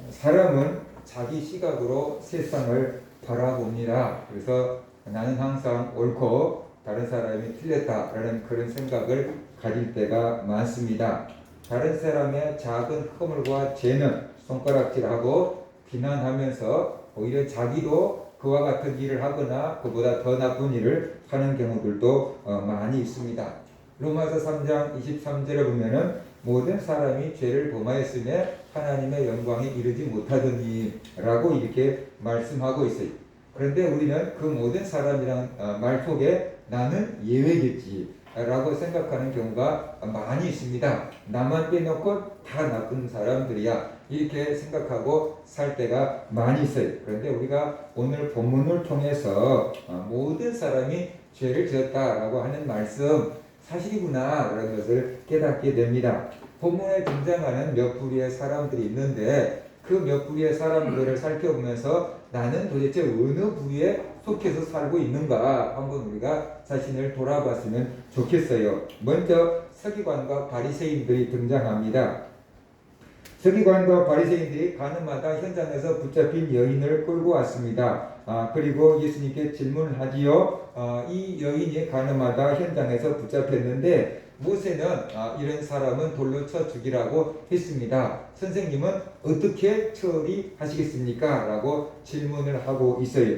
사람은 자기 시각으로 세상을 바라봅니다. 그래서 나는 항상 옳고 다른 사람이 틀렸다라는 그런 생각을 가질 때가 많습니다. 다른 사람의 작은 허물과 죄는 손가락질하고 비난하면서 오히려 자기도 그와 같은 일을 하거나 그보다 더 나쁜 일을 하는 경우들도 많이 있습니다. 로마서 3장 23절에 보면은 모든 사람이 죄를 범하였으며 하나님의 영광에 이르지 못하더니 라고 이렇게 말씀하고 있어요. 그런데 우리는 그 모든 사람이란 말 속에 나는 예외겠지 라고 생각하는 경우가 많이 있습니다. 나만 빼놓고 다 나쁜 사람들이야 이렇게 생각하고 살 때가 많이 있어요. 그런데 우리가 오늘 본문을 통해서 모든 사람이 죄를 지었다라고 하는 말씀 사실이구나 라는 것을 깨닫게 됩니다. 본문에 등장하는 몇 부류의 사람들이 있는데 그 몇 부류의 사람들을 살펴보면서 나는 도대체 어느 부류에 속해서 살고 있는가 한번 우리가 자신을 돌아봤으면 좋겠어요. 먼저 서기관과 바리새인들이 등장합니다. 서기관과 바리새인들이 가는 마다 현장에서 붙잡힌 여인을 끌고 왔습니다. 그리고 예수님께 질문을 하지요. 이 여인이 가는 마다 현장에서 붙잡혔는데 모세는 이런 사람은 돌로 쳐 죽이라고 했습니다. 선생님은 어떻게 처리하시겠습니까? 라고 질문을 하고 있어요.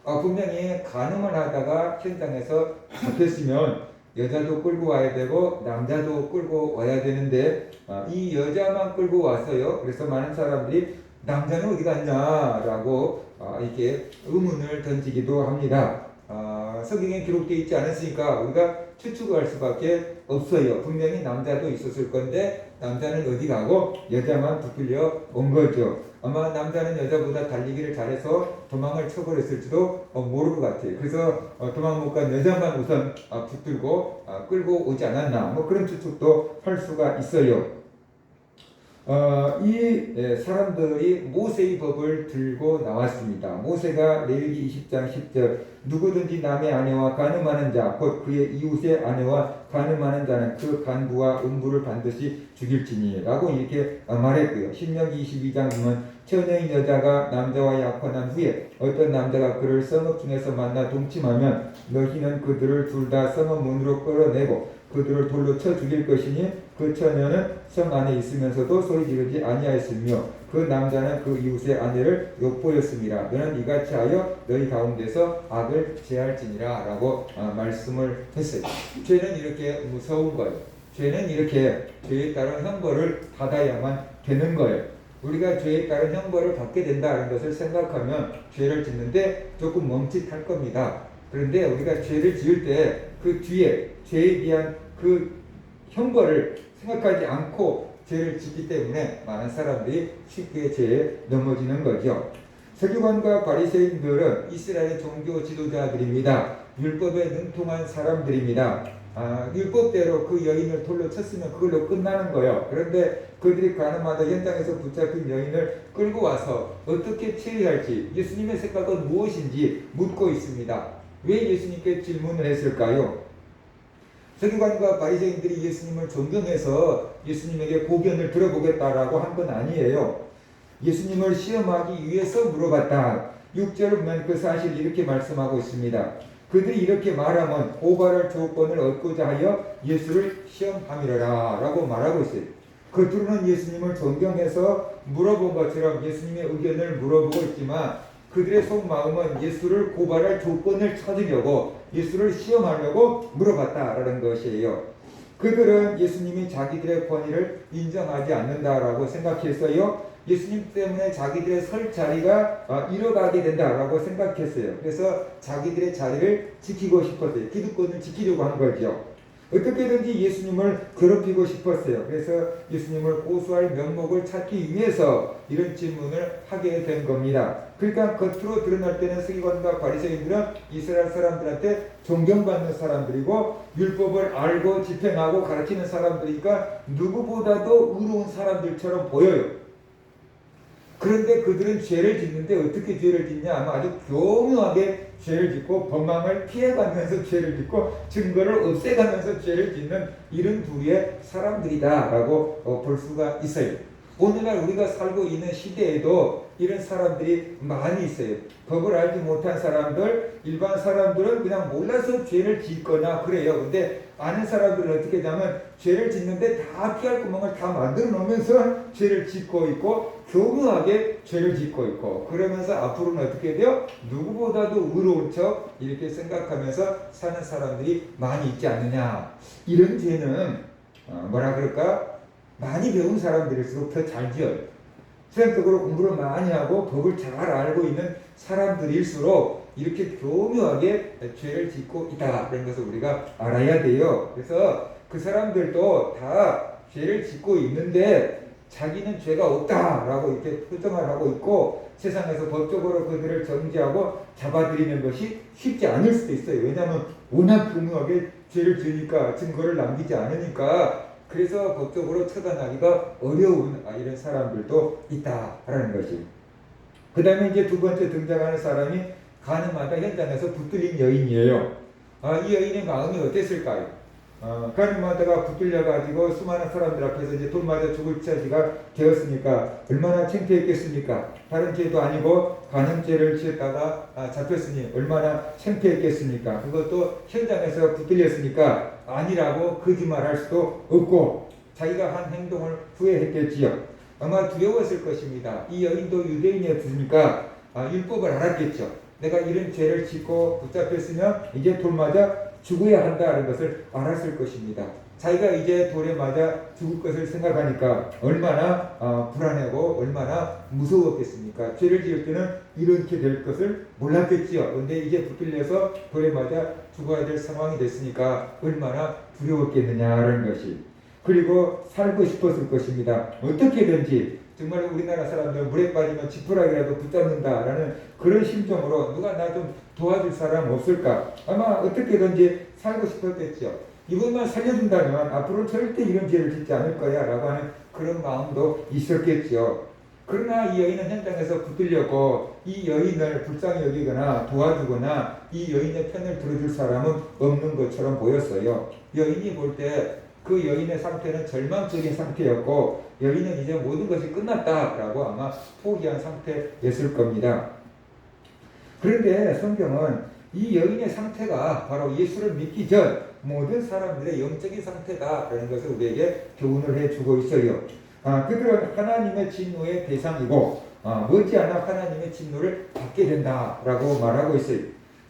분명히 간음을 하다가 현장에서 잡혔으면 여자도 끌고 와야 되고 남자도 끌고 와야 되는데 이 여자만 끌고 왔어요. 그래서 많은 사람들이 남자는 어디 갔냐라고 이렇게 의문을 던지기도 합니다. 성경에 기록되어 있지 않았으니까 우리가 추측할 수밖에 없어요. 분명히 남자도 있었을 건데 남자는 어디 가고 여자만 붙들려 온 거죠. 아마 남자는 여자보다 달리기를 잘해서 도망을 쳐버렸을지도 모를 것 같아요. 그래서 도망 못 간 여자만 우선 붙들고 끌고 오지 않았나 뭐 그런 추측도 할 수가 있어요. 이 사람들이 모세의 법을 들고 나왔습니다. 모세가 레위기 20장 10절 누구든지 남의 아내와 간음하는 자 곧 그의 이웃의 아내와 간음하는 자는 그 간부와 음부를 반드시 죽일지니 라고 이렇게 말했고요. 신명기 22장 보면 처녀인 여자가 남자와 약혼한 후에 어떤 남자가 그를 성읍 중에서 만나 동침하면 너희는 그들을 둘 다 성읍 문으로 끌어내고 그들을 돌로 쳐 죽일 것이니 그 처녀는 성 안에 있으면서도 소리 지르지 아니하였으며 그 남자는 그 이웃의 아내를 욕보였습니다. 너는 이같이 하여 너희 가운데서 악을 제할지니라 라고 말씀을 했어요. 죄는 이렇게 무서운 거예요. 죄는 이렇게 죄에 따른 형벌을 받아야만 되는 거예요. 우리가 죄에 따른 형벌을 받게 된다는 것을 생각하면 죄를 짓는데 조금 멈칫할 겁니다. 그런데 우리가 죄를 지을 때 그 뒤에 죄에 대한 그 형벌을 생각하지 않고 죄를 짓기 때문에 많은 사람들이 쉽게 죄에 넘어지는 거죠. 서기관과 바리새인들은 이스라엘의 종교 지도자들입니다. 율법에 능통한 사람들입니다. 율법대로 그 여인을 돌로 쳤으면 그걸로 끝나는 거예요. 그런데 그들이 가는마다 현장에서 붙잡힌 여인을 끌고 와서 어떻게 처리할지 예수님의 생각은 무엇인지 묻고 있습니다. 왜 예수님께 질문을 했을까요? 서기관과 바리새인들이 예수님을 존경해서 예수님에게 고견을 들어보겠다라고 한 건 아니에요. 예수님을 시험하기 위해서 물어봤다. 6절을 보면 그 사실을 이렇게 말씀하고 있습니다. 그들이 이렇게 말하면 고발할 조건을 얻고자 하여 예수를 시험함이라 라고 말하고 있어요. 겉으로는 예수님을 존경해서 물어본 것처럼 예수님의 의견을 물어보고 있지만 그들의 속마음은 예수를 고발할 조건을 찾으려고 예수를 시험하려고 물어봤다라는 것이에요. 그들은 예수님이 자기들의 권위를 인정하지 않는다라고 생각했어요. 예수님 때문에 자기들의 설 자리가 잃어가게 된다라고 생각했어요. 그래서 자기들의 자리를 지키고 싶었어요. 기득권을 지키려고 한 거죠. 어떻게든지 예수님을 괴롭히고 싶었어요. 그래서 예수님을 고소할 면목을 찾기 위해서 이런 질문을 하게 된 겁니다. 그러니까 겉으로 드러날 때는 서기관과 바리새인들은 이스라엘 사람들한테 존경받는 사람들이고 율법을 알고 집행하고 가르치는 사람들이니까 누구보다도 의로운 사람들처럼 보여요. 그런데 그들은 죄를 짓는데 어떻게 죄를 짓냐 하면 아주 교묘하게 죄를 짓고 법망을 피해가면서 죄를 짓고 증거를 없애가면서 죄를 짓는 이런 부류의 사람들이다 라고 볼 수가 있어요. 오늘날 우리가 살고 있는 시대에도 이런 사람들이 많이 있어요. 법을 알지 못한 사람들, 일반 사람들은 그냥 몰라서 죄를 짓거나 그래요. 근데 아는 사람들은 어떻게 하냐면 죄를 짓는데 다 피할 구멍을 다 만들어 놓으면서 죄를 짓고 있고 교묘하게 죄를 짓고 있고 그러면서 앞으로는 어떻게 돼요? 누구보다도 의로운 척 이렇게 생각하면서 사는 사람들이 많이 있지 않느냐. 이런 죄는 뭐라 그럴까? 많이 배운 사람들일수록 더 잘 지어요. 수행적으로 공부를 많이 하고 법을 잘 알고 있는 사람들일수록 이렇게 교묘하게 죄를 짓고 있다는 것을 우리가 알아야 돼요. 그래서 그 사람들도 다 죄를 짓고 있는데 자기는 죄가 없다라고 이렇게 표정을 하고 있고 세상에서 법적으로 그들을 정죄하고 잡아들이는 것이 쉽지 않을 수도 있어요. 왜냐하면 워낙 교묘하게 죄를 지으니까 증거를 남기지 않으니까 그래서 법적으로 처단하기가 어려운 이런 사람들도 있다라는 것이. 그 다음에 이제 두 번째 등장하는 사람이 가늠하다 현장에서 붙들린 여인이에요. 이 여인의 마음이 어땠을까요? 가늠하다가 붙들려가지고 수많은 사람들 앞에서 이제 돌 맞아 죽을 처지가 되었으니까 얼마나 창피했겠습니까? 다른 죄도 아니고 간음죄를 지었다가 잡혔으니 얼마나 창피했겠습니까? 그것도 현장에서 붙들렸으니까 아니라고 거짓말할 수도 없고 자기가 한 행동을 후회했겠지요. 아마 두려웠을 것입니다. 이 여인도 유대인이었으니까 율법을 알았겠죠. 내가 이런 죄를 짓고 붙잡혔으면 이제 돌 맞아 죽어야 한다는 것을 알았을 것입니다. 자기가 이제 돌에 맞아 죽을 것을 생각하니까 얼마나 불안하고 얼마나 무서웠겠습니까? 죄를 지을 때는 이렇게 될 것을 몰랐겠지요. 그런데 이제 붙들려서 돌에 맞아 죽어야 될 상황이 됐으니까 얼마나 두려웠겠느냐는 것이. 그리고 살고 싶었을 것입니다. 어떻게든지 정말 우리나라 사람들 물에 빠지면 지푸라기라도 붙잡는다라는 그런 심정으로 누가 나 좀 도와줄 사람 없을까? 아마 어떻게든지 살고 싶었겠죠. 이분만 살려준다면 앞으로 절대 이런 죄를 짓지 않을 거야 라고 하는 그런 마음도 있었겠죠. 그러나 이 여인은 현장에서 붙들려고 이 여인을 불쌍히 여기거나 도와주거나 이 여인의 편을 들어줄 사람은 없는 것처럼 보였어요. 여인이 볼 때 그 여인의 상태는 절망적인 상태였고 여인은 이제 모든 것이 끝났다라고 아마 포기한 상태였을 겁니다. 그런데 성경은 이 여인의 상태가 바로 예수를 믿기 전 모든 사람들의 영적인 상태다라는 것을 우리에게 교훈을 해주고 있어요. 그들은 하나님의 진노의 대상이고 머지않아 하나님의 진노를 받게 된다라고 말하고 있어요.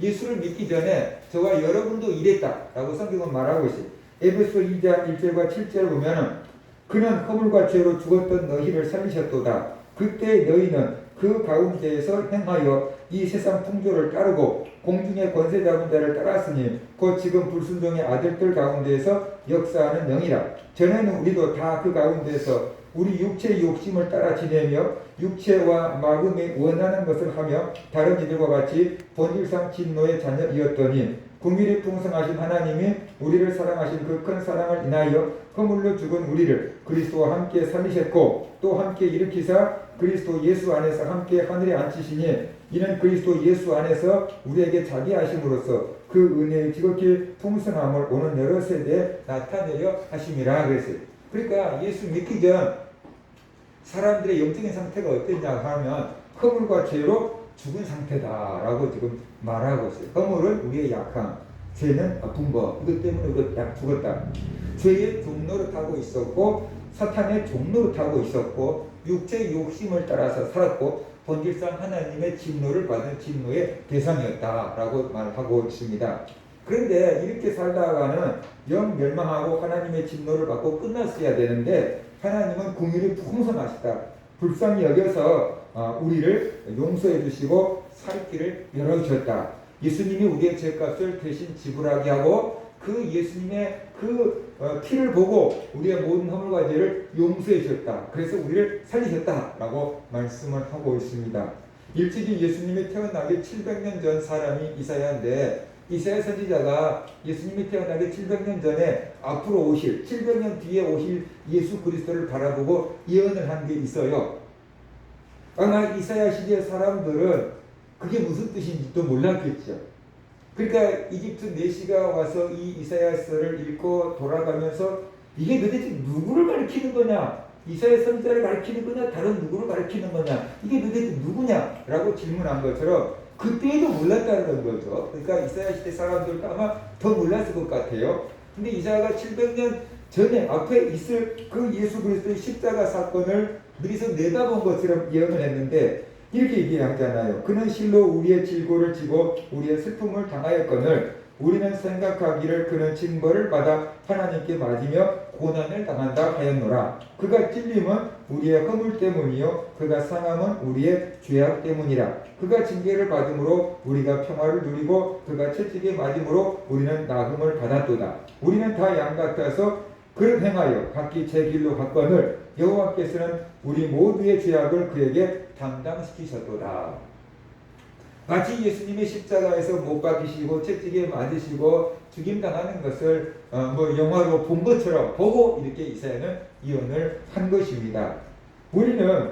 예수를 믿기 전에 저와 여러분도 이랬다라고 성경은 말하고 있어요. 에베소 2장 1절과 7절을 보면 그는 허물과 죄로 죽었던 너희를 살리셨도다. 그때 너희는 그 가운데에서 행하여 이 세상 풍조를 따르고 공중의 권세 잡은 자를 따랐으니 곧 지금 불순종의 아들들 가운데에서 역사하는 영이라. 전에는 우리도 다 그 가운데에서 우리 육체의 욕심을 따라 지내며 육체와 마음이 원하는 것을 하며 다른 이들과 같이 본질상 진노의 자녀이었더니 긍휼이 풍성하신 하나님이 우리를 사랑하신 그 큰 사랑을 인하여 허물로 죽은 우리를 그리스도와 함께 살리셨고 또 함께 일으키사 그리스도 예수 안에서 함께 하늘에 앉히시니 이는 그리스도 예수 안에서 우리에게 자기 하심으로써 그 은혜의 지극히 풍성함을 오는 여러 세대에 나타내려 하심이라 그랬어요. 그러니까 예수 믿기 전 사람들의 영적인 상태가 어땠냐 하면 허물과 죄로 죽은 상태다라고 지금 말하고 있어요. 허물은 우리의 약함, 죄는 아픈 것, 이것 때문에 우리가 죽었다. 죄의 종로를 타고 있었고 사탄의 종로를 타고 있었고 육체의 욕심을 따라서 살았고 본질상 하나님의 진노를 받은 진노의 대상이었다라고 말하고 있습니다. 그런데 이렇게 살다가는 영 멸망하고 하나님의 진노를 받고 끝났어야 되는데 하나님은 긍휼이 풍성하시다. 불쌍히 여겨서 우리를 용서해 주시고 살 길을 열어주셨다. 예수님이 우리의 죄값을 대신 지불하게 하고 그 예수님의 그 피를 보고 우리의 모든 허물과 죄를 용서해 주셨다. 그래서 우리를 살리셨다라고 말씀을 하고 있습니다. 일찍이 예수님이 태어나기 700년 전 사람이 이사야인데 이사야 선지자가 예수님이 태어나기 700년 전에 앞으로 오실 700년 뒤에 오실 예수 그리스도를 바라보고 예언을 한 게 있어요. 아마 이사야 시대 사람들은 그게 무슨 뜻인지도 몰랐겠죠. 그러니까 이집트 내시가 와서 이 이사야서를 읽고 돌아가면서 이게 도대체 누구를 가리키는 거냐? 이사야 선지자를 가리키는 거냐 다른 누구를 가리키는 거냐 이게 도대체 누구냐라고 질문한 것처럼 그때도 몰랐다는 거죠. 그러니까 이사야 시대 사람들도 아마 더 몰랐을 것 같아요. 근데 이사야가 700년 전에 앞에 있을 그 예수 그리스도의 십자가 사건을 미리서 내다본 것처럼 예언을 했는데 이렇게 얘기하잖아요. 그는 실로 우리의 질고를 지고 우리의 슬픔을 당하였거늘 우리는 생각하기를 그는 징벌을 받아 하나님께 맞으며 고난을 당한다 하였노라. 그가 찔림은 우리의 허물 때문이요 그가 상함은 우리의 죄악 때문이라. 그가 징계를 받음으로 우리가 평화를 누리고 그가 채찍에 맞음으로 우리는 나음을 받았도다. 우리는 다 양 같아서 그를 행하여 각기 제 길로 갔거늘 여호와께서는 우리 모두의 죄악을 그에게 담당시키셨도다. 마치 예수님이 십자가에서 못 박히시고 채찍에 맞으시고 죽임당하는 것을 영화로 본 것처럼 보고 이렇게 이사야는 예언을 한 것입니다. 우리는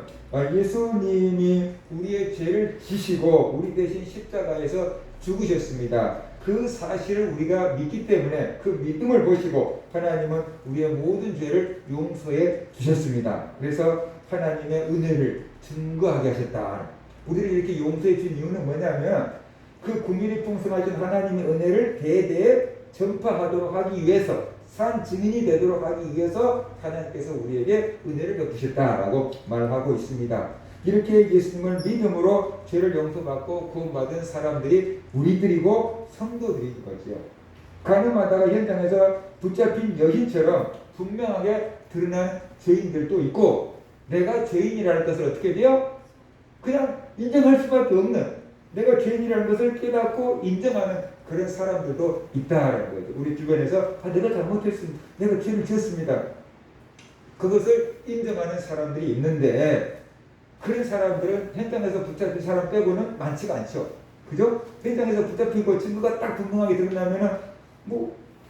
예수님이 우리의 죄를 지시고 우리 대신 십자가에서 죽으셨습니다. 그 사실을 우리가 믿기 때문에 그 믿음을 보시고 하나님은 우리의 모든 죄를 용서해 주셨습니다. 그래서 하나님의 은혜를 증거하게 하셨다. 우리를 이렇게 용서해 준 이유는 뭐냐면 그 국민이 풍성하신 하나님의 은혜를 대대에 전파하도록 하기 위해서 산 증인이 되도록 하기 위해서 하나님께서 우리에게 은혜를 베푸셨다라고 말하고 있습니다. 이렇게 예수님을 믿음으로 죄를 용서받고 구원받은 사람들이 우리들이고 성도들인 거죠. 가늠하다가 현장에서 붙잡힌 여인처럼 분명하게 드러난 죄인들도 있고 내가 죄인이라는 것을 어떻게 돼요? 그냥 인정할 수밖에 없는 내가 죄인이라는 것을 깨닫고 인정하는 그런 사람들도 있다라는 거죠. 우리 주변에서 내가 잘못했습니다. 내가 죄를 지었습니다. 그것을 인정하는 사람들이 있는데 그런 사람들은 현장에서 붙잡힌 사람 빼고는 많지가 않죠. 그죠? 현장에서 붙잡히고 증거가 딱 분명하게 드러나면은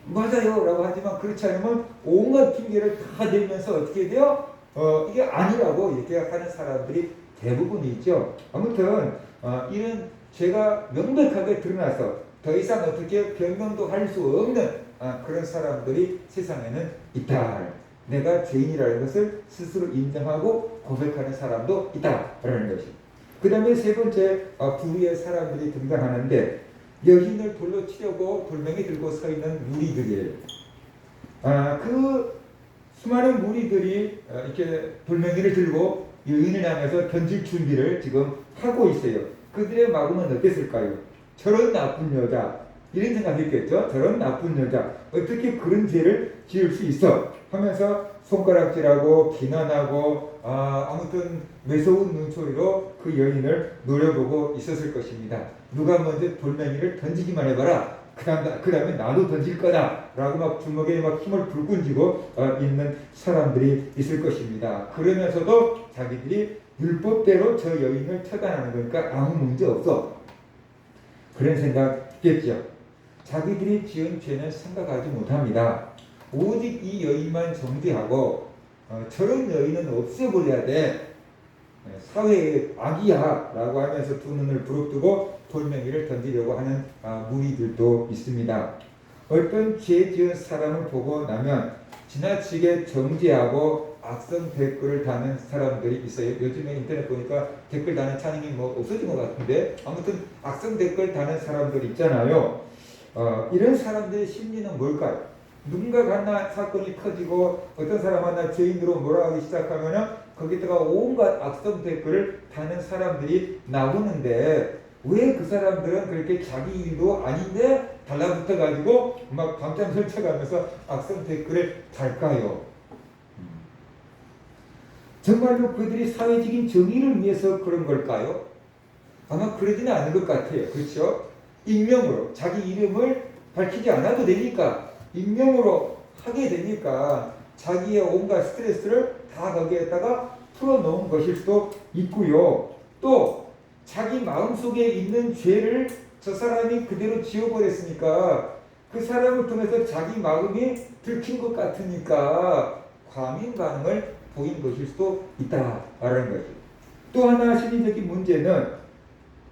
맞아요 라고 하지만 그렇지 않으면 온갖 핑계를 다 대면서 어떻게 돼요? 이게 아니라고 이렇게 하는 사람들이 대부분 있죠. 아무튼 이런 죄가 명백하게 드러나서 더 이상 어떻게 변명도 할 수 없는 그런 사람들이 세상에는 있다. 내가 죄인이라는 것을 스스로 인정하고 고백하는 사람도 있다라는 것입니다. 그 다음에 세 번째 부류의 사람들이 등장하는데 여인을 돌로 치려고 돌멩이 들고 서 있는 무리들이에요. 그 수많은 무리들이 이렇게 돌멩이를 들고 여인을 향해서 던질 준비를 지금 하고 있어요. 그들의 마음은 어땠을까요? 저런 나쁜 여자 이런 생각했겠죠. 저런 나쁜 여자 어떻게 그런 죄를 지을 수 있어 하면서 손가락질하고 비난하고 아무튼 매서운 눈초리로 그 여인을 노려보고 있었을 것입니다. 누가 먼저 돌멩이를 던지기만 해봐라. 그 다음에 나도 던질 거다 라고 막 주먹에 막 힘을 불끈 쥐고 있는 사람들이 있을 것입니다. 그러면서도 자기들이 율법대로 저 여인을 처단하는 거니까 아무 문제 없어. 그런 생각했겠죠. 자기들이 지은 죄는 생각하지 못합니다. 오직 이 여인만 정죄하고 저런 여인은 없애버려야 돼. 사회의 악이야 라고 하면서 두 눈을 부릅뜨고 돌멩이를 던지려고 하는 무리들도 있습니다. 어떤 죄 지은 사람을 보고 나면 지나치게 정죄하고 악성 댓글을 다는 사람들이 있어요. 요즘에 인터넷 보니까 댓글 다는 찬양이 없어진 것 같은데 아무튼 악성 댓글 다는 사람들 있잖아요. 이런 사람들의 심리는 뭘까요? 누군가 하나 사건이 터지고 어떤 사람 하나 죄인으로 몰아가기 시작하면은 거기다가 온갖 악성 댓글을 다는 사람들이 나오는데 왜 그 사람들은 그렇게 자기 일도 아닌데 달라붙어 가지고 막 밤잠 설쳐가면서 악성 댓글을 달까요? 정말로 그들이 사회적인 정의를 위해서 그런 걸까요? 아마 그러지는 않은 것 같아요. 그렇죠? 익명으로 자기 이름을 밝히지 않아도 되니까 익명으로 하게 되니까 자기의 온갖 스트레스를 다 거기에다가 풀어놓은 것일 수도 있고요. 또 자기 마음속에 있는 죄를 저 사람이 그대로 지워버렸으니까 그 사람을 통해서 자기 마음이 들킨 것 같으니까 과민 반응을 보인 것일 수도 있다라는 거죠. 또 하나 심리적인 문제는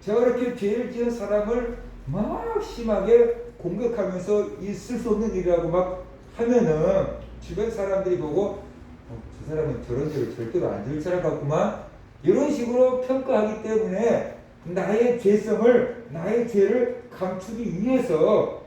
저렇게 죄를 지은 사람을 막 심하게 공격하면서 있을 수 없는 일이라고 막 하면은 주변 사람들이 보고 저 사람은 저런 죄를 절대로 안 지을 사람 같구만. 이런 식으로 평가하기 때문에 나의 죄를 감추기 위해서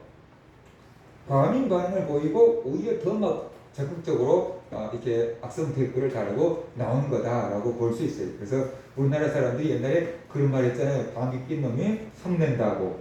과민 반응을 보이고 오히려 더 막 적극적으로 이렇게 악성 댓글을 달고 나오는 거다라고 볼 수 있어요. 그래서 우리나라 사람들이 옛날에 그런 말 했잖아요. 방귀 낀 놈이 성낸다고.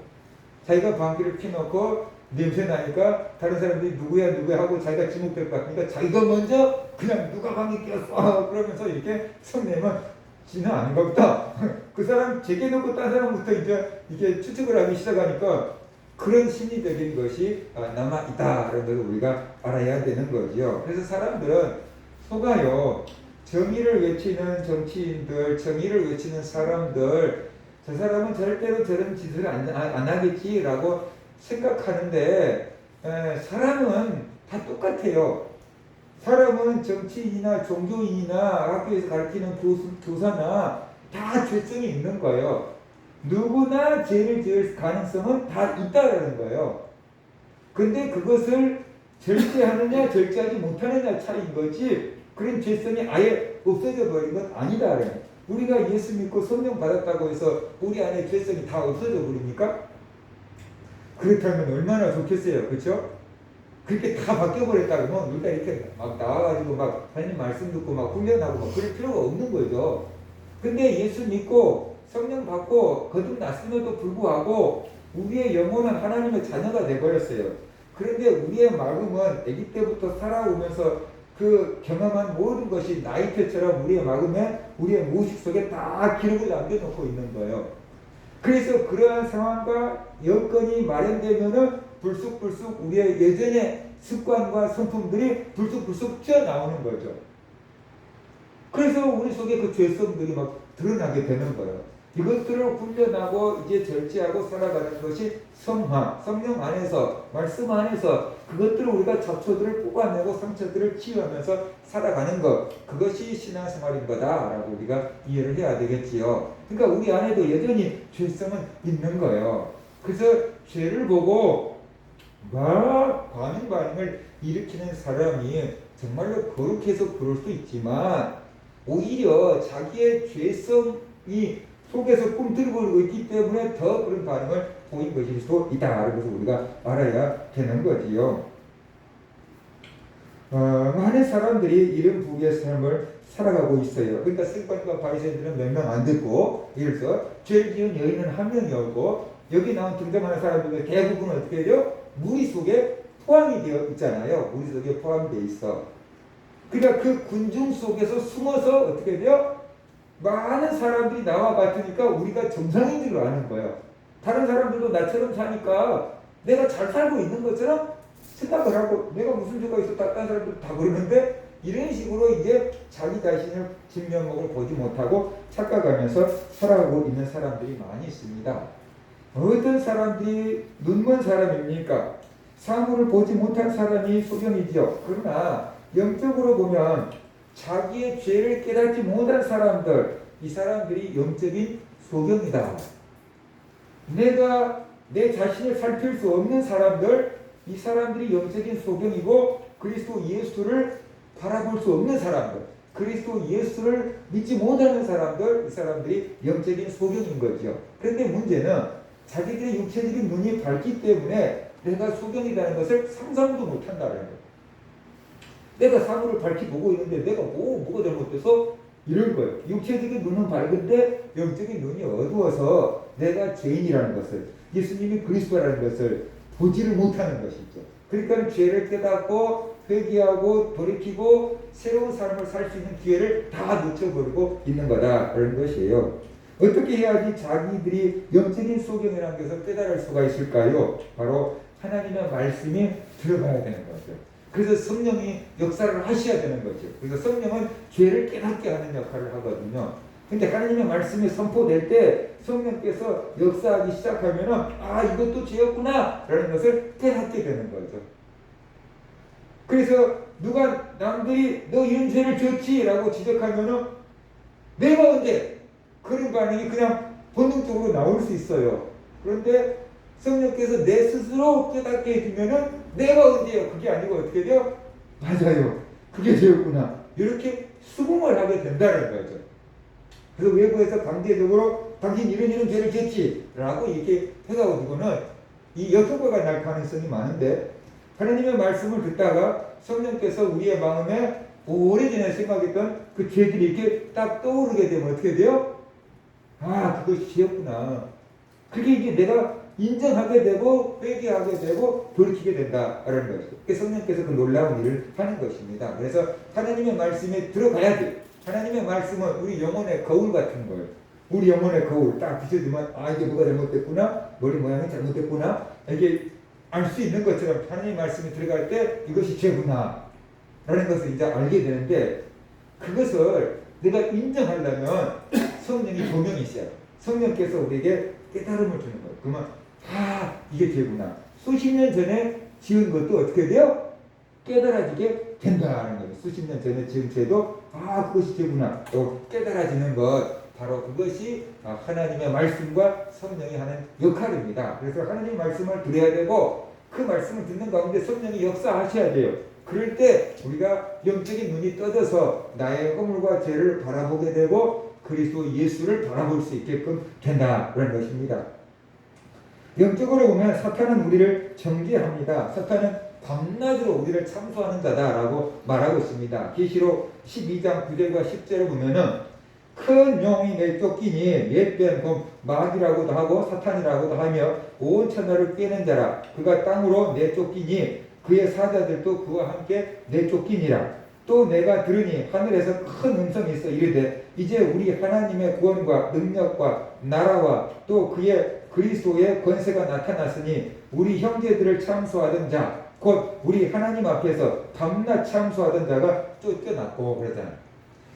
자기가 방귀를 피놓고 냄새 나니까 다른 사람들이 누구야 하고 자기가 지목될 것 같으니까 자기가 먼저 그냥 누가 방귀 꼈어 그러면서 이렇게 성내면 지는 아닌가 보다. 그 사람 제게 놓고 딴 사람부터 이제 이게 추측을 하기 시작하니까 그런 심리적인 것이 남아 있다라는 것을 우리가 알아야 되는 거죠. 그래서 사람들은 속아요. 정의를 외치는 정치인들, 정의를 외치는 사람들, 저 사람은 절대로 저런 짓을 안 하겠지라고 생각하는데 사람은 다 똑같아요. 사람은 정치인이나 종교인이나 학교에서 가르치는 교사나 다 죄성이 있는 거예요. 누구나 죄를 지을 가능성은 다 있다라는 거예요. 근데 그것을 절제하느냐 절제하지 못하느냐 차이인 거지 그런 죄성이 아예 없어져 버린 건 아니다라는 거예요. 우리가 예수 믿고 성령 받았다고 해서 우리 안에 죄성이 다 없어져 버립니까? 그렇다면 얼마나 좋겠어요. 그렇죠? 그렇게 다 바뀌어버렸다 그러면 우리가 이렇게 막 나와가지고 막 하나님 말씀 듣고 막 훈련하고 막 그럴 필요가 없는 거죠. 근데 예수 믿고 성령 받고 거듭났음에도 불구하고 우리의 영혼은 하나님의 자녀가 되어버렸어요. 그런데 우리의 마음은 아기 때부터 살아오면서 그 경험한 모든 것이 나이테처럼 우리의 마음에 우리의 무의식 속에 다 기록을 남겨놓고 있는 거예요. 그래서 그러한 상황과 여건이 마련되면은 불쑥불쑥 우리의 예전의 습관과 성품들이 불쑥불쑥 튀어나오는 거죠. 그래서 우리 속에 그 죄성들이 막 드러나게 되는 거예요. 이것들을 훈련하고 이제 절제하고 살아가는 것이 성화, 성령 안에서, 말씀 안에서 그것들을 우리가 잡초들을 뽑아내고 상처들을 치유하면서 살아가는 것, 그것이 신앙생활인 거다라고 우리가 이해를 해야 되겠지요. 그러니까 우리 안에도 여전히 죄성은 있는 거예요. 그래서 죄를 보고 막 반응 반응을 일으키는 사람이 정말로 거룩해서 그럴 수 있지만 오히려 자기의 죄성이 속에서 꿈틀거리고 있기 때문에 더 그런 반응을 보인 것일 수도 있다라는 것을 우리가 알아야 되는 거지요. 많은 사람들이 이런 부류의 삶을 살아가고 있어요. 그러니까 서기관과 바리새인들은 몇 명 안 듣고, 예를 들어서 죄를 지은 여인은 한 명이었고 여기 나온 등장하는 사람들의 대부분은 어떻게 해요? 무리 속에 포함이 되어 있잖아요. 무리 속에 포함이 되어 있어. 그러니까 그 군중 속에서 숨어서 어떻게 돼요? 많은 사람들이 나와 같으니까 우리가 정상인 줄 아는 거예요. 다른 사람들도 나처럼 사니까 내가 잘 살고 있는 것처럼 생각을 하고 내가 무슨 죄가 있었다 다른 사람들 다 그러는데 이런 식으로 이제 자기 자신을 진면목을 보지 못하고 착각하면서 살아가고 있는 사람들이 많이 있습니다. 어떤 사람들이 눈먼 사람입니까? 사물을 보지 못한 사람이 소경이지요. 그러나 영적으로 보면 자기의 죄를 깨닫지 못한 사람들, 이 사람들이 영적인 소경이다. 내가 내 자신을 살필 수 없는 사람들, 이 사람들이 영적인 소경이고 그리스도 예수를 바라볼 수 없는 사람들, 그리스도 예수를 믿지 못하는 사람들, 이 사람들이 영적인 소경인 거죠. 그런데 문제는 자기들의 육체적인 눈이 밝기 때문에 내가 소경이라는 것을 상상도 못한다는 거예요. 내가 사물을 밝히 보고 있는데 내가 뭐가 잘못돼서 이런 거예요. 육체적인 눈은 밝은데 영적인 눈이 어두워서 내가 죄인이라는 것을, 예수님이 그리스도라는 것을 보지를 못하는 것이죠. 그러니까 죄를 깨닫고 회개하고 돌이키고 새로운 삶을 살 수 있는 기회를 다 놓쳐버리고 있는 거다라는 것이에요. 어떻게 해야지 자기들이 영적인 소경이라는 것을 깨달을 수가 있을까요? 바로 하나님의 말씀이 들어가야 되는 거죠. 그래서 성령이 역사를 하셔야 되는 거죠. 그래서 성령은 죄를 깨닫게 하는 역할을 하거든요. 근데 하나님의 말씀이 선포될 때 성령께서 역사하기 시작하면은 이것도 죄였구나 라는 것을 깨닫게 되는 거죠. 그래서 누가 남들이 너 이런 죄를 지었지 라고 지적하면은 내가 언제 그런 반응이 그냥 본능적으로 나올 수 있어요. 그런데 성령께서 내 스스로 깨닫게 해주면은 내가 언제요? 그게 아니고 어떻게 돼요? 맞아요. 그게 죄였구나. 이렇게 수긍을 하게 된다는 거죠. 그래서 외부에서 강제적으로 당신 이런 죄를 지었지 라고 이렇게 해가지고는 이 역효과가 날 가능성이 많은데, 하나님의 말씀을 듣다가 성령께서 우리의 마음에 오래전에 생각했던 그 죄들이 이렇게 딱 떠오르게 되면 어떻게 돼요? 아, 그것이 죄였구나. 그게 이제 내가 인정하게 되고 회개하게 되고 돌이키게 된다라는 것이죠. 성령께서 그 놀라운 일을 하는 것입니다. 그래서 하나님의 말씀에 들어가야 돼. 하나님의 말씀은 우리 영혼의 거울 같은 거예요. 우리 영혼의 거울 딱 비춰주면 아, 이게 뭐가 잘못됐구나, 머리 모양이 잘못됐구나, 이게 알 수 있는 것처럼 하나님의 말씀이 들어갈 때 이것이 죄구나 라는 것을 이제 알게 되는데, 그것을 내가 인정하려면 성령이 조명이 있어요. 성령께서 우리에게 깨달음을 주는 거예요. 그러면 아, 이게 죄구나. 수십 년 전에 지은 것도 어떻게 돼요? 깨달아지게 된다는 거예요. 수십 년 전에 지은 죄도 아, 그것이 죄구나. 또 깨달아지는 것, 바로 그것이 하나님의 말씀과 성령이 하는 역할입니다. 그래서 하나님의 말씀을 들어야 되고, 그 말씀을 듣는 가운데 성령이 역사하셔야 돼요. 그럴 때 우리가 영적인 눈이 떠져서 나의 허물과 죄를 바라보게 되고 그리스도 예수를 바라볼 수 있게끔 된다는 것입니다. 영적으로 보면 사탄은 우리를 정죄합니다. 사탄은 밤낮으로 우리를 참소하는 자다라고 말하고 있습니다. 계시록 12장 9절과 10절을 보면은 큰 용이 내쫓기니 옛뱀 곧 마귀라고도 하고 사탄이라고도 하며 온 천하를 꿰는 자라. 그가 땅으로 내쫓기니 그의 사자들도 그와 함께 내쫓기니라. 또 내가 들으니 하늘에서 큰 음성이 있어 이르되 이제 우리 하나님의 구원과 능력과 나라와 또 그의 그리스도의 권세가 나타났으니 우리 형제들을 참소하던 자 곧 우리 하나님 앞에서 밤낮 참소하던 자가 쫓겨났고 그러잖아요.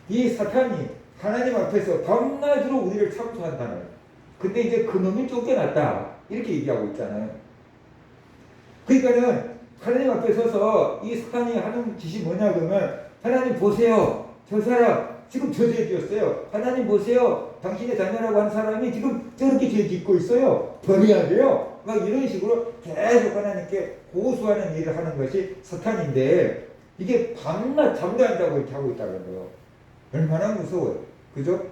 이 사탄이 하나님 앞에서 밤낮으로 우리를 참소한다는 거예요. 근데 이제 그놈이 쫓겨났다 이렇게 얘기하고 있잖아요. 그러니까는 하나님 앞에 서서 이 사탄이 하는 짓이 뭐냐 그러면 하나님 보세요, 저 사람 지금 저 죄 지었어요. 하나님 보세요, 당신의 자녀라고 한 사람이 지금 저렇게 죄 짓고 있어요. 버려야 돼요. 막 이런 식으로 계속 하나님께 고소하는 일을 하는 것이 사탄인데, 이게 밤낮 잠도 안 자고 이렇게 하고 있다는 거예요. 얼마나 무서워요. 그죠?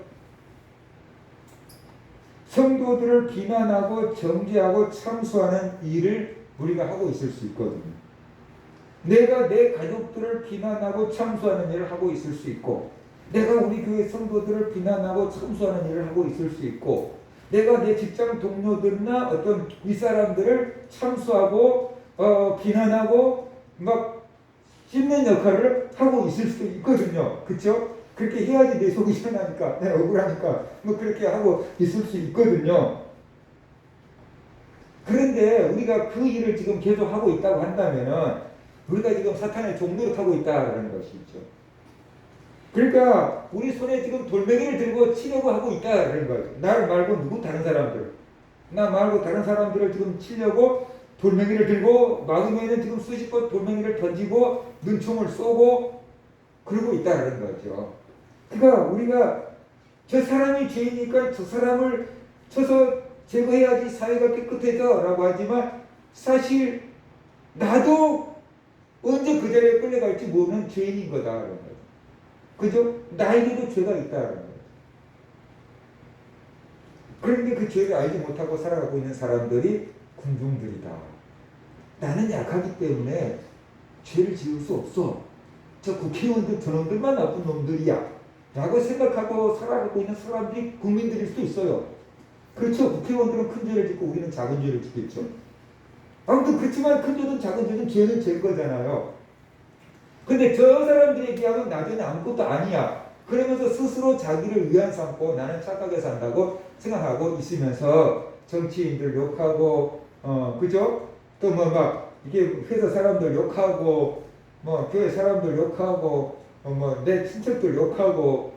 성도들을 비난하고 정죄하고 참소하는 일을 우리가 하고 있을 수 있거든요. 내가 내 가족들을 비난하고 참소하는 일을 하고 있을 수 있고, 내가 우리 교회 성도들을 비난하고 참소하는 일을 하고 있을 수 있고, 내가 내 직장 동료들이나 어떤 윗사람들을 참소하고 비난하고 막 씹는 역할을 하고 있을 수도 있거든요. 그렇죠? 그렇게 해야지 내 속이 시원하니까, 내 억울하니까 뭐 그렇게 하고 있을 수 있거든요. 그런데 우리가 그 일을 지금 계속 하고 있다고 한다면은 우리가 지금 사탄의 종노릇 하고 있다는 것이죠. 그러니까 우리 손에 지금 돌멩이를 들고 치려고 하고 있다는 거예요. 나를 말고 누구 다른 사람들, 나 말고 다른 사람들을 지금 치려고 돌멩이를 들고 막으면은 지금 수십 번 돌멩이를 던지고 눈총을 쏘고 그러고 있다는 거죠. 그러니까 우리가 저 사람이 죄이니까 저 사람을 쳐서 제거해야지 사회가 깨끗해져 라고 하지만, 사실 나도 언제 그 자리에 끌려갈지 모르는 죄인인 거다. 그죠? 나에게도 죄가 있다는 거예요. 그런데 그 죄를 알지 못하고 살아가고 있는 사람들이 군중들이다. 나는 약하기 때문에 죄를 지을 수 없어. 저 국회의원들 저놈들만 나쁜 놈들이야 라고 생각하고 살아가고 있는 사람들이 국민들일 수도 있어요. 그렇죠. 국회의원들은 큰 죄를 짓고 우리는 작은 죄를 짓겠죠. 아무튼 그렇지만 큰 죄든 작은 죄든 죄는 죄인 거잖아요. 근데 저 사람들이 얘기하면 나중에 아무것도 아니야. 그러면서 스스로 자기를 위안 삼고 나는 착하게 산다고 생각하고 있으면서 정치인들 욕하고, 그죠? 또 뭐 막 이게 회사 사람들 욕하고, 뭐 교회 사람들 욕하고, 뭐 내 친척들 욕하고,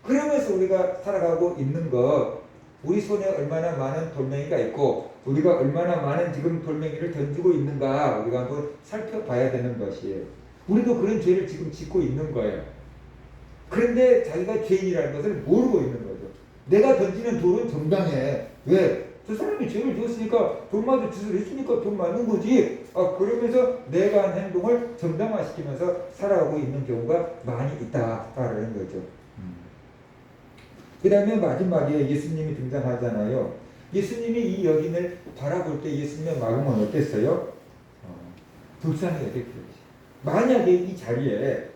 그러면서 우리가 살아가고 있는 거, 우리 손에 얼마나 많은 돌멩이가 있고 우리가 얼마나 많은 지금 돌멩이를 던지고 있는가 우리가 한번 살펴봐야 되는 것이에요. 우리도 그런 죄를 지금 짓고 있는 거예요. 그런데 자기가 죄인이라는 것을 모르고 있는 거죠. 내가 던지는 돌은 정당해. 왜? 저 사람이 죄를 지었으니까 돈 맞을 짓을 했으니까 돈 맞는 거지. 그러면서 내가 한 행동을 정당화시키면서 살아가고 있는 경우가 많이 있다라는 거죠. 그 다음에 마지막에 예수님이 등장하잖아요. 예수님이 이 여인을 바라볼 때 예수님의 마음은 어땠어요? 불쌍해야 됐겠지. 만약에 이 자리에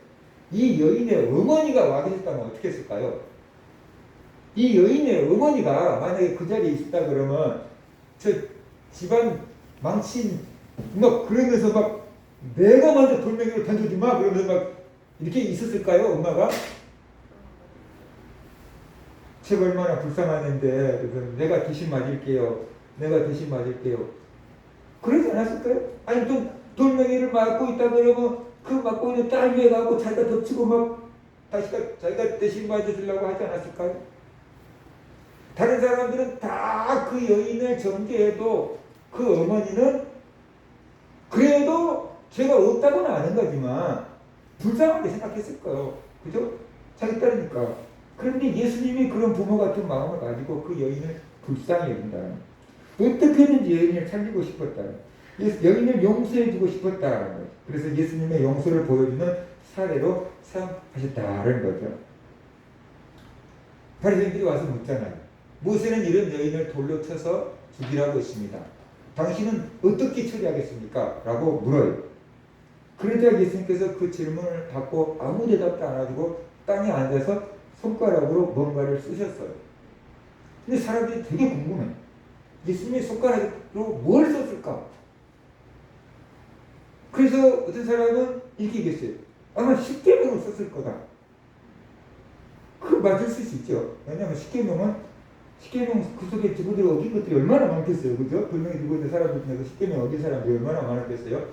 이 여인의 어머니가 와 계셨다면 어떻게 했을까요? 이 여인의 어머니가 만약에 그 자리에 있었다 그러면 저 집안 망친 막 그러면서 막 내가 먼저 돌멩이를 던져지 마 그러면서 막 이렇게 있었을까요? 엄마가? 제가 얼마나 불쌍하는데 내가 대신 맞을게요. 내가 대신 맞을게요. 그러지 않았을까요? 아니 또 돌멩이를 맞고 있다 그러면 그 맞고 있는 딸 위에 가고 자기가 덮치고 막 다시 자기가 대신 맞아주려고 하지 않았을까요? 다른 사람들은 다 그 여인을 정죄해도 그 어머니는 그래도 죄가 없다고는 아는 거지만 불쌍하게 생각했을 거예요. 그죠? 자기 딸이니까. 그런데 예수님이 그런 부모 같은 마음을 가지고 그 여인을 불쌍히 여긴다. 어떻게든지 여인을 살리고 싶었다. 여인을 용서해주고 싶었다는 거죠. 그래서 예수님의 용서를 보여주는 사례로 사용하셨다는 거죠. 바리새인들이 와서 묻잖아요. 모세는 이런 여인을 돌로 쳐서 죽이라고 했습니다. 당신은 어떻게 처리하겠습니까? 라고 물어요. 그러자 예수님께서 그 질문을 받고 아무 대답도 안 해주고 땅에 앉아서 손가락으로 뭔가를 쓰셨어요. 근데 사람들이 되게 궁금해. 예수님이 손가락으로 뭘 썼을까? 그래서 어떤 사람은 이렇게 얘기했어요. 아마 십계명을 썼을 거다. 그 맞을 수 있죠. 왜냐하면 십계명 그 속에 지구들이 어긴 것들이 얼마나 많겠어요. 그죠? 분명히 들고 있는 사람들 중에서 십계명 어긴 사람들이 얼마나 많았겠어요.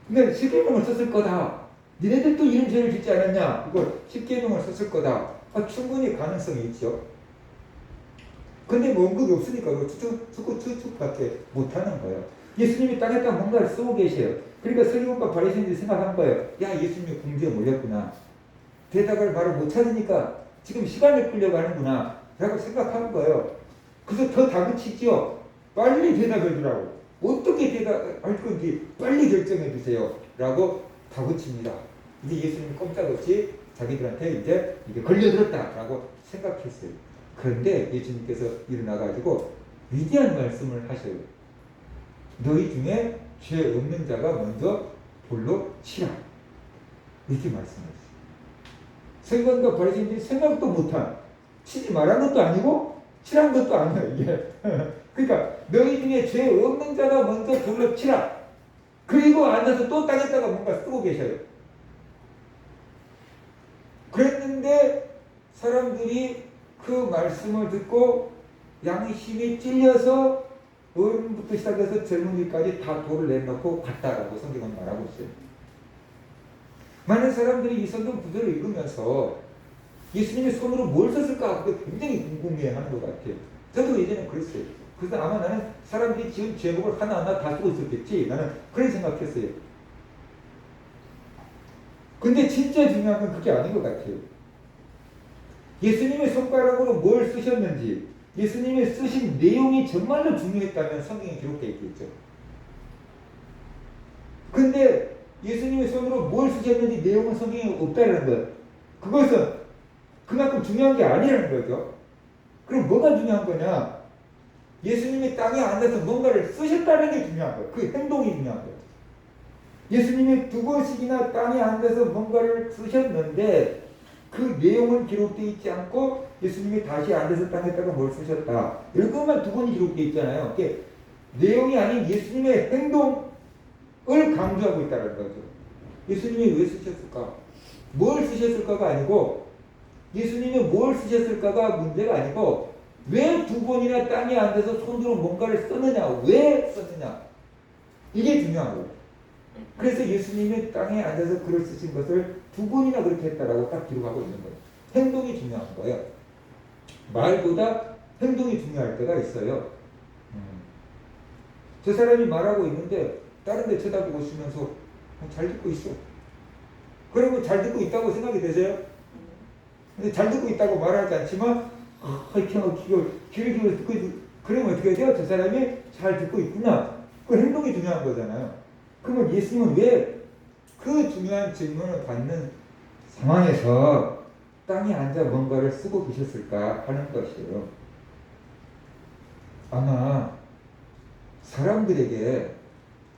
근데 십계명을 썼을 거다. 니네들도 이런 죄를 짓지 않았냐? 이거 십계명을 썼을 거다. 충분히 가능성이 있죠. 근데 뭐 언급이 없으니까 추측밖에 못하는 거예요. 예수님이 땅에다 뭔가를 쓰고 계세요. 그러니까 서기관과 바리새인들이 생각한 거예요. 야, 예수님이 궁지에 몰렸구나. 대답을 바로 못 찾으니까 지금 시간을 끌려고 하는구나 라고 생각한 거예요. 그래서 더 다그치죠. 빨리 대답해 주라고. 어떻게 대답할 건지 빨리 결정해 주세요 라고 다그칩니다. 이제 예수님이 꼼짝없이 자기들한테 이제 이게 걸려들었다 라고 생각했어요. 그런데 예수님께서 일어나가지고 위대한 말씀을 하셔요. 너희 중에 죄 없는 자가 먼저 돌로 치라. 이렇게 말씀하셨어요. 서기관과 바리새인들이 생각도 못한, 치지 말한 것도 아니고 치란 것도 아니에요. 이게. 그러니까 너희 중에 죄 없는 자가 먼저 돌로 치라. 그리고 앉아서 또 땅에다가 뭔가 쓰고 계셔요. 그랬는데 사람들이 그 말씀을 듣고 양심이 찔려서 어른부터 시작해서 젊은이까지 다 돌을 내놓고 갔다라고 성경은 말하고 있어요. 많은 사람들이 이 성경 구절을 읽으면서 예수님이 손으로 뭘 썼을까 그게 굉장히 궁금해하는 것 같아요. 저도 예전에 그랬어요. 그래서 아마 나는 사람들이 지은 제목을 하나하나 다 쓰고 있었겠지. 나는 그런 생각했어요. 근데 진짜 중요한 건 그게 아닌 것 같아요. 예수님의 손가락으로 뭘 쓰셨는지, 예수님이 쓰신 내용이 정말로 중요했다면 성경에 기록되어 있겠죠. 근데 예수님의 손으로 뭘 쓰셨는지 내용은 성경에 없다는 거예요. 그것은 그만큼 중요한 게 아니라는 거죠. 그럼 뭐가 중요한 거냐? 예수님이 땅에 앉아서 뭔가를 쓰셨다는 게 중요한 거예요. 그 행동이 중요한 거예요. 예수님이 2번씩이나 땅에 앉아서 뭔가를 쓰셨는데 그 내용은 기록되어 있지 않고 예수님이 다시 앉아서 땅에다가 뭘 쓰셨다. 이런 것만 2번이 기록되어 있잖아요. 그게 내용이 아닌 예수님의 행동을 강조하고 있다는 거죠. 예수님이 왜 쓰셨을까? 뭘 쓰셨을까가 아니고 예수님이 뭘 쓰셨을까가 문제가 아니고 왜 2번이나 땅에 앉아서 손으로 뭔가를 썼느냐, 왜 썼느냐, 이게 중요한 거예요. 그래서 예수님이 땅에 앉아서 글을 쓰신 것을 2번이나 그렇게 했다라고 딱 기록하고 있는 거예요. 행동이 중요한 거예요. 말보다 행동이 중요할 때가 있어요. 저 사람이 말하고 있는데 다른 데 쳐다보고 있으면서 잘 듣고 있어. 그리고 잘 듣고 있다고 생각이 되세요? 근데 잘 듣고 있다고 말하지 않지만 귀를 기울여 듣고 그럼 어떻게 돼요? 저 사람이 잘 듣고 있구나. 그 행동이 중요한 거잖아요. 그러면 예수님은 왜 그 중요한 질문을 받는 상황에서 땅에 앉아 뭔가를 쓰고 계셨을까 하는 것이에요. 아마 사람들에게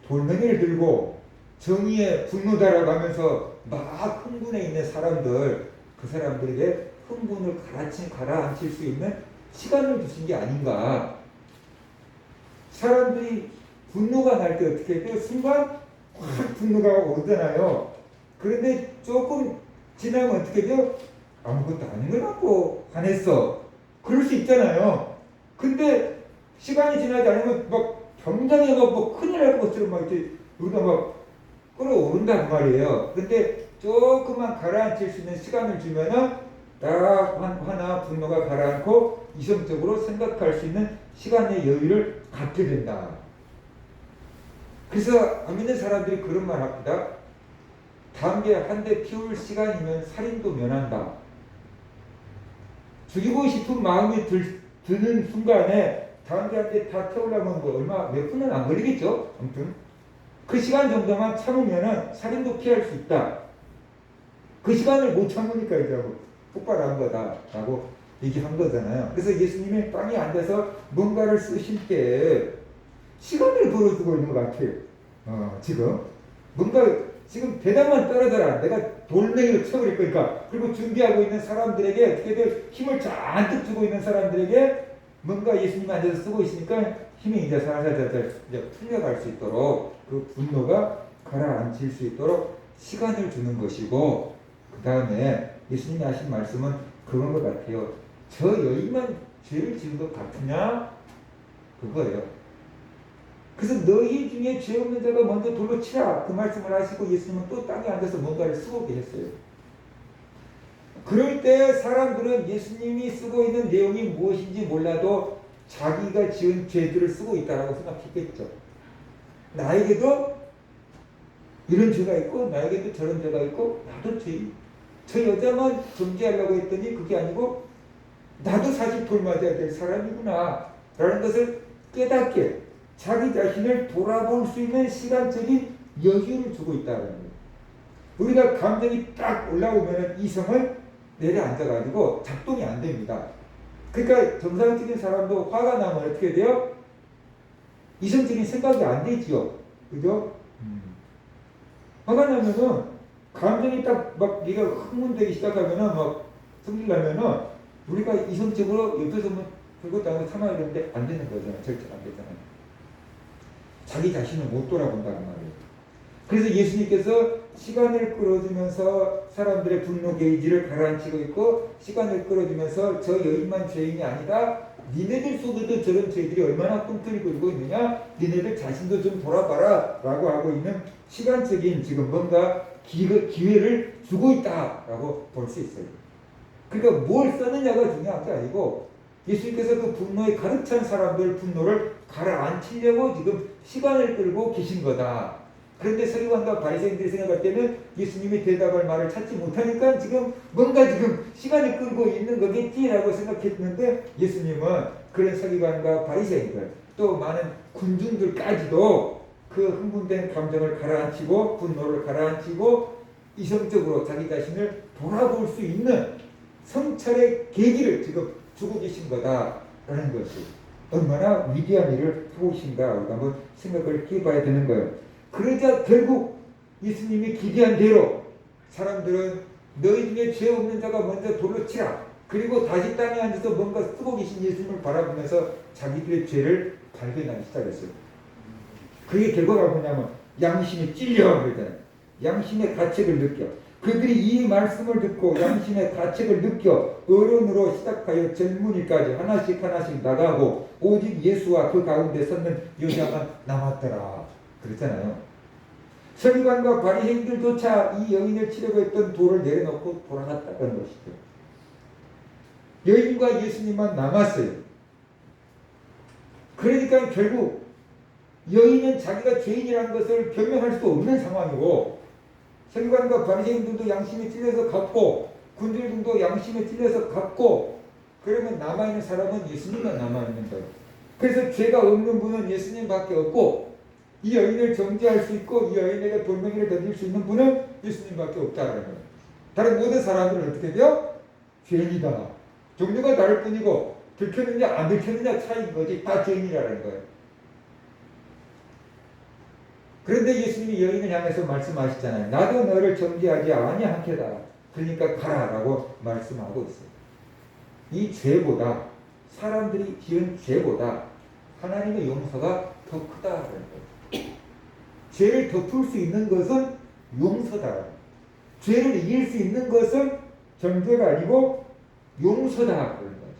돌멩이를 들고 정의의 분노다라고 하면서 막 흥분해 있는 사람들, 그 사람들에게 흥분을 가라앉힐 수 있는 시간을 주신 게 아닌가. 사람들이 분노가 날 때 어떻게 해요? 순간 확 분노가 오르잖아요. 그런데 조금 지나면 어떻게 돼요? 아무것도 아닌 걸 갖고 화냈어. 그럴 수 있잖아요. 근데 시간이 지나지 않으면 막 굉장히 뭐 큰일 날 것처럼 막 이렇게 우리가 막 끌어오른단 말이에요. 근데 조금만 가라앉힐 수 있는 시간을 주면은 딱 화나 분노가 가라앉고 이성적으로 생각할 수 있는 시간의 여유를 갖게 된다. 그래서 안 믿는 사람들이 그런 말 합니다. 담배 한 대 피울 시간이면 살인도 면한다. 죽이고 싶은 마음이 드는 순간에 담배 한 대 다 태우려면 뭐 몇 분은 안 걸리겠죠? 아무튼 그 시간 정도만 참으면은 살인도 피할 수 있다. 그 시간을 못 참으니까 이제 폭발한 거다라고 얘기한 거잖아요. 그래서 예수님이 땅에 앉아서 뭔가를 쓰실 때 시간을 벌어주고 있는 것 같아요. 지금 뭔가 지금 대답만 떨어져라. 내가 돌멩이로 쳐버릴 거니까. 그리고 준비하고 있는 사람들에게 어떻게든 힘을 잔뜩 주고 있는 사람들에게 뭔가 예수님이 앉아서 쓰고 있으니까 힘이 이제 살살살살 이제 풀려갈 수 있도록 그 분노가 가라앉힐 수 있도록 시간을 주는 것이고, 그 다음에 예수님이 하신 말씀은 그런 것 같아요. 저 여인만 죄를 지은 것 같으냐? 그거예요. 그래서 너희 중에 죄 없는 자가 먼저 돌로 치라. 그 말씀을 하시고 예수님은 또 땅에 앉아서 뭔가를 쓰고 계셨어요. 그럴 때 사람들은 예수님이 쓰고 있는 내용이 무엇인지 몰라도 자기가 지은 죄들을 쓰고 있다고 생각했겠죠. 나에게도 이런 죄가 있고 나에게도 저런 죄가 있고 나도 저 여자만 정죄하려고 했더니 그게 아니고 나도 사실 돌맞아야 될 사람이구나 라는 것을 깨닫게 자기 자신을 돌아볼 수 있는 시간적인 여유를 주고 있다는 거예요. 우리가 감정이 딱 올라오면 이성을 내려앉아가지고 작동이 안 됩니다. 그러니까 정상적인 사람도 화가 나면 어떻게 돼요? 이성적인 생각이 안 되지요. 그죠? 화가 나면은 감정이 딱 막 네가 흥분되기 시작하면은 막 성질나면은 우리가 이성적으로 옆에서 뭐 그것도 하고 참아야 되는데 안 되는 거잖아요. 절대 안 되잖아요. 자기 자신을 못 돌아본다는 말이에요. 그래서 예수님께서 시간을 끌어주면서 사람들의 분노 게이지를 가라앉히고 있고, 시간을 끌어주면서 저 여인만 죄인이 아니다. 니네들 속에도 저런 죄들이 얼마나 꿈틀이 굴고 있느냐. 니네들 자신도 좀 돌아봐라 라고 하고 있는 시간적인 지금 뭔가 기회를 주고 있다라고 볼 수 있어요. 그러니까 뭘 쓰느냐가 중요한 게 아니고 예수님께서 그 분노에 가득 찬 사람들 분노를 가라앉히려고 지금 시간을 끌고 계신 거다. 그런데 서기관과 바리새인들이 생각할 때는 예수님이 대답할 말을 찾지 못하니까 지금 뭔가 지금 시간을 끌고 있는 거겠지라고 생각했는데, 예수님은 그런 서기관과 바리새인들 또 많은 군중들까지도 그 흥분된 감정을 가라앉히고 분노를 가라앉히고 이성적으로 자기 자신을 돌아볼 수 있는 성찰의 계기를 지금 주고 계신 거다라는 것이 얼마나 위대한 일을 하고 계신가 우리가 한번 생각을 해봐야 되는 거예요. 그러자 결국 예수님이 기대한 대로 사람들은 너희 중에 죄 없는 자가 먼저 돌로 치라. 그리고 다시 땅에 앉아서 뭔가 쓰고 계신 예수님을 바라보면서 자기들의 죄를 발견하기 시작했어요. 그게 결과가 뭐냐면 양심이 찔려 그러잖아요. 양심의 가책을 느껴. 그들이 이 말씀을 듣고 양심의 가책을 느껴 어른으로 시작하여 젊은이까지 하나씩 하나씩 나가고 오직 예수와 그 가운데 섰는 여자만 남았더라. 그랬잖아요. 서기관과 바리새인들조차 이 여인을 치려고 했던 돌을 내려놓고 돌아갔다는 것이죠. 여인과 예수님만 남았어요. 그러니까 결국 여인은 자기가 죄인이라는 것을 변명할 수 없는 상황이고, 서기관과 바리새인들도 양심에 찔려서 갔고 군중들도 양심에 찔려서 갔고, 그러면 남아있는 사람은 예수님만 남아있는 거예요. 그래서 죄가 없는 분은 예수님밖에 없고 이 여인을 정죄할 수 있고 이 여인에게 돌멩이를 던질 수 있는 분은 예수님밖에 없다는 거예요. 다른 모든 사람들은 어떻게 돼요? 죄인이다. 종류가 다를 뿐이고 들켰느냐 안 들켰느냐 차이인 거지 다 죄인이라는 거예요. 그런데 예수님이 여인을 향해서 말씀하시잖아요. 나도 너를 정죄하지 아니하겠다. 그러니까 가라라고 말씀하고 있어요. 이 죄보다 사람들이 지은 죄보다 하나님의 용서가 더 크다는 거예요. 죄를 덮을 수 있는 것은 용서다. 죄를 이길 수 있는 것은 정죄가 아니고 용서다 그런 거죠.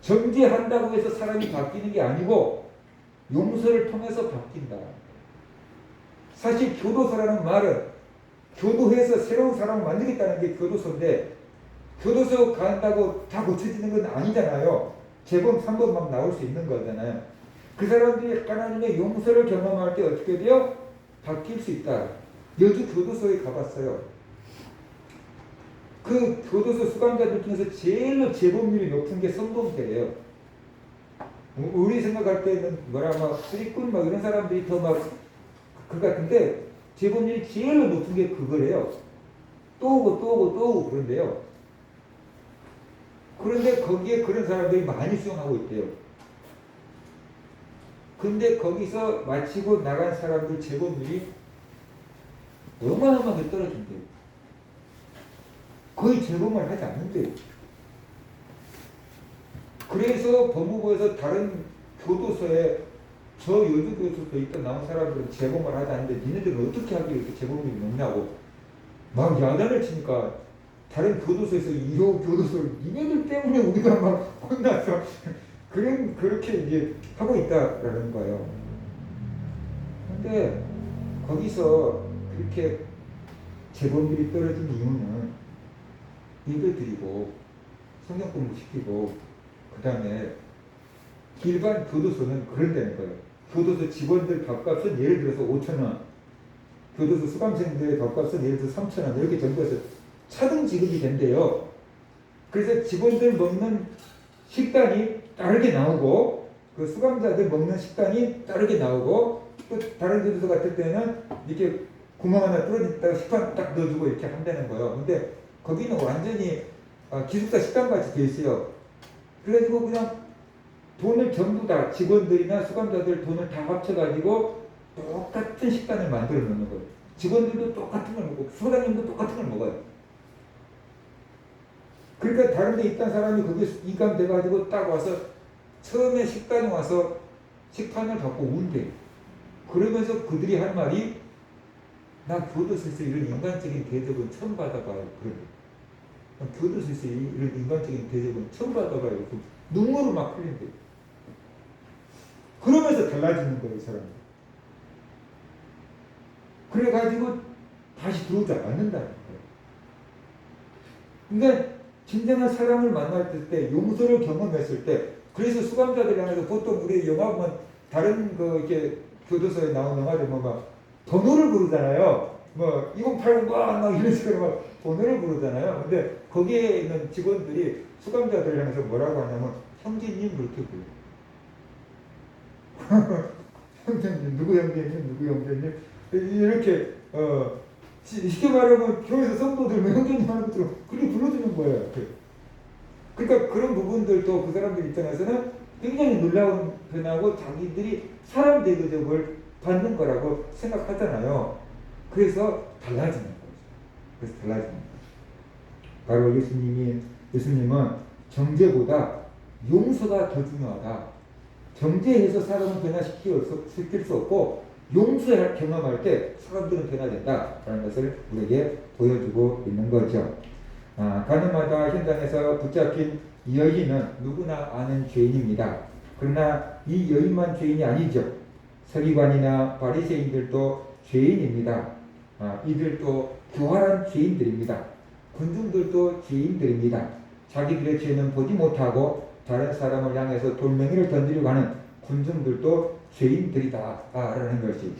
정죄한다고 해서 사람이 바뀌는 게 아니고 용서를 통해서 바뀐다. 사실 교도소라는 말은 교도해서 새로운 사람을 만들겠다는 게 교도소인데 교도소 간다고 다 고쳐지는 건 아니잖아요. 재범 3번 막 나올 수 있는 거잖아요. 그 사람들이 하나님의 용서를 경험할 때 어떻게 돼요? 바뀔 수 있다. 여주 교도소에 가봤어요. 그 교도소 수감자들 중에서 제일로 재범률이 높은 게 성범죄예요. 우리 생각할 때는 막 수리꾼 막 이런 사람들이 더 막 그 같은데 재범률이 제일로 높은 게 그거래요. 또 오고 또 오고 또 오고 그런데요. 그런데 거기에 그런 사람들이 많이 수용하고 있대요. 근데 거기서 마치고 나간 사람들 재범률이 어마어마하게 떨어진대요. 거의 재범을 하지 않는데요. 그래서 법무부에서 다른 교도소에 저 여주 교도소에 있다 나온 사람들은 재범을 하지 않는데 니네들은 어떻게 하길래 이렇게 재범률이 높냐고 막 야단을 치니까 다른 교도소에서 이호 교도소 니네들 때문에 우리가 막 혼나서 그렇게 이제 하고 있다라는 거예요. 근데 거기서 그렇게 재범률이 떨어진 이유는 예배 드리고 성경 공부 시키고 그 다음에 일반 교도소는 그런다는 거예요. 교도소 직원들 밥값은 예를 들어서 5,000원, 교도소 수감생들의 밥값은 예를 들어서 3,000원 이렇게 정부에서 차등 지급이 된대요. 그래서 직원들 먹는 식단이 다르게 나오고 그 수감자들 먹는 식단이 다르게 나오고 또 다른 교도소 같을 때는 이렇게 구멍 하나 뚫어졌다가 식판 딱 넣어주고 이렇게 한다는 거예요. 근데 거기는 완전히 기숙사 식당같이 돼 있어요. 그래가지고 그냥 돈을 전부 다 직원들이나 수감자들 돈을 다 합쳐가지고 똑같은 식단을 만들어 놓는 거예요. 직원들도 똑같은 걸 먹고 소장님도 똑같은 걸 먹어요. 그러니까 다른 데 있던 사람이 거기에 입감돼가지고 딱 와서 처음에 식당에 와서 식판을 받고 운대. 그러면서 그들이 할 말이 나 교도소에서 이런 인간적인 대접은 처음 받아봐요. 그래. 교도소에서 이런 인간적인 대접은 처음 받아봐요. 눈물을 막 흘린대. 그러면서 달라지는 거예요, 이 사람이. 그래가지고 다시 들어오지 않는다는 거예요. 그러니까 진정한 사랑을 만날 때, 용서를 경험했을 때, 그래서 수감자들 향해서 보통 우리 영화 보면 다른 이렇게 교도소에 나온 영화들 막 번호를 부르잖아요. 뭐 2080 막 이런 식으로 막 번호를 부르잖아요. 근데 거기에 있는 직원들이 수감자들 향해서 뭐라고 하냐면 형제님 그렇게 불러요. 형제님 누구 형제님 누구 형제님 이렇게 쉽게 말하면 교회에서 성도들 형제님 하는 것처럼 그렇게 불러주는 거예요. 그러니까 그런 부분들도 그 사람들 입장에서는 굉장히 놀라운 변화고 자기들이 사람 대접을 받는 거라고 생각하잖아요. 그래서 달라지는 거죠. 그래서 달라지는 거죠. 바로 예수님은 정죄보다 용서가 더 중요하다. 정죄해서 사람은 변화시킬 수 없고 용서를 경험할 때 사람들은 변화된다라는 것을 우리에게 보여주고 있는 거죠. 가늠하다 현장에서 붙잡힌 이 여인은 누구나 아는 죄인입니다. 그러나 이 여인만 죄인이 아니죠. 서기관이나 바리새인들도 죄인입니다. 이들도 교활한 죄인들입니다. 군중들도 죄인들입니다. 자기들의 죄는 보지 못하고 다른 사람을 향해서 돌멩이를 던지려고 하는 군중들도 죄인들이다 라는 것이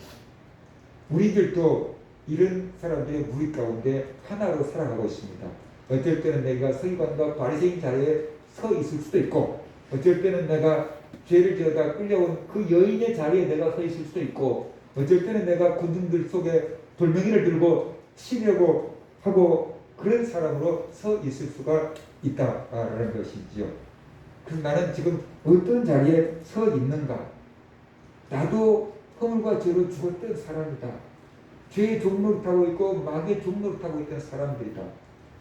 우리들도 이런 사람들의 무리 가운데 하나로 살아가고 있습니다. 어쩔 때는 내가 서기관과 바리새인 자리에 서 있을 수도 있고 어쩔 때는 내가 죄를 지어다 끌려온 그 여인의 자리에 내가 서 있을 수도 있고, 어쩔 때는 내가 군중들 속에 돌멩이를 들고 치려고 하고 그런 사람으로 서 있을 수가 있다라는 것이지요. 그래서 나는 지금 어떤 자리에 서 있는가? 나도 허물과 죄로 죽었던 사람이다. 죄의 종로를 타고 있고 마귀의 종로를 타고 있던 사람들이다.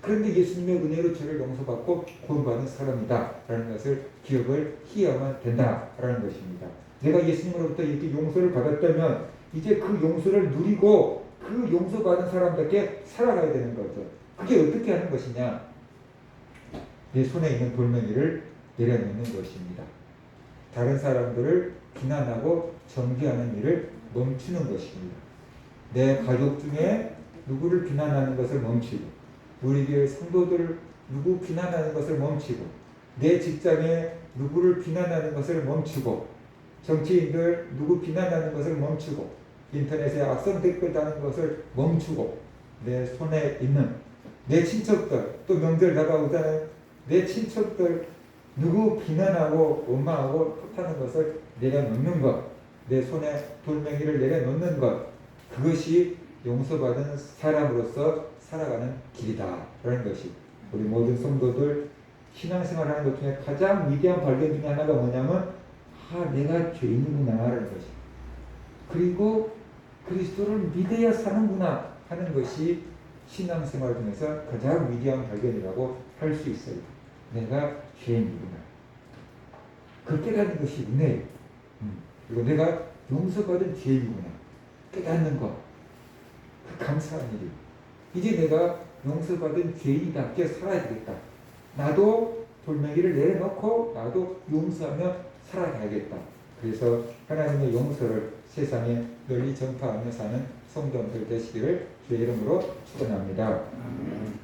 그런데 예수님의 은혜로 죄를 용서받고 구원받은 사람이다 라는 것을 기억을 해야만 된다라는 것입니다. 내가 예수님으로부터 이렇게 용서를 받았다면 이제 그 용서를 누리고 그 용서받은 사람답게 살아가야 되는 거죠. 그게 어떻게 하는 것이냐? 내 손에 있는 돌멩이를 내려놓는 것입니다. 다른 사람들을 비난하고 정죄하는 일을 멈추는 것입니다. 내 가족 중에 누구를 비난하는 것을 멈추고, 우리 교회 성도들 누구 비난하는 것을 멈추고, 내 직장에 누구를 비난하는 것을 멈추고, 정치인들 누구 비난하는 것을 멈추고, 인터넷에 악성 댓글 다는 것을 멈추고, 내 손에 있는 내 친척들, 또 명절 다가오자는 내 친척들 누구 비난하고 원망하고 탓하는 것을 내려놓는 것, 내 손에 돌멩이를 내려놓는 것, 그것이 용서받은 사람으로서 살아가는 길이다 라는 것이, 우리 모든 성도들 신앙생활하는 것 중에 가장 위대한 발견 중에 하나가 뭐냐면, 내가 죄인이구나 라는 것이, 그리고 그리스도를 믿어야 사는구나 하는 것이 신앙생활 중에서 가장 위대한 발견이라고 할 수 있어요. 내가 죄인이구나. 그 깨닫는 것이 은혜예요. 그리고 내가 용서받은 죄인이구나 깨닫는 것, 그 감사한 일이에요. 이제 내가 용서받은 죄인답게 살아야 되겠다. 나도 돌멩이를 내려놓고 나도 용서하며 살아가야겠다. 그래서 하나님의 용서를 세상에 널리 전파하며 사는 성도들 되시기를 주의 이름으로 축원합니다.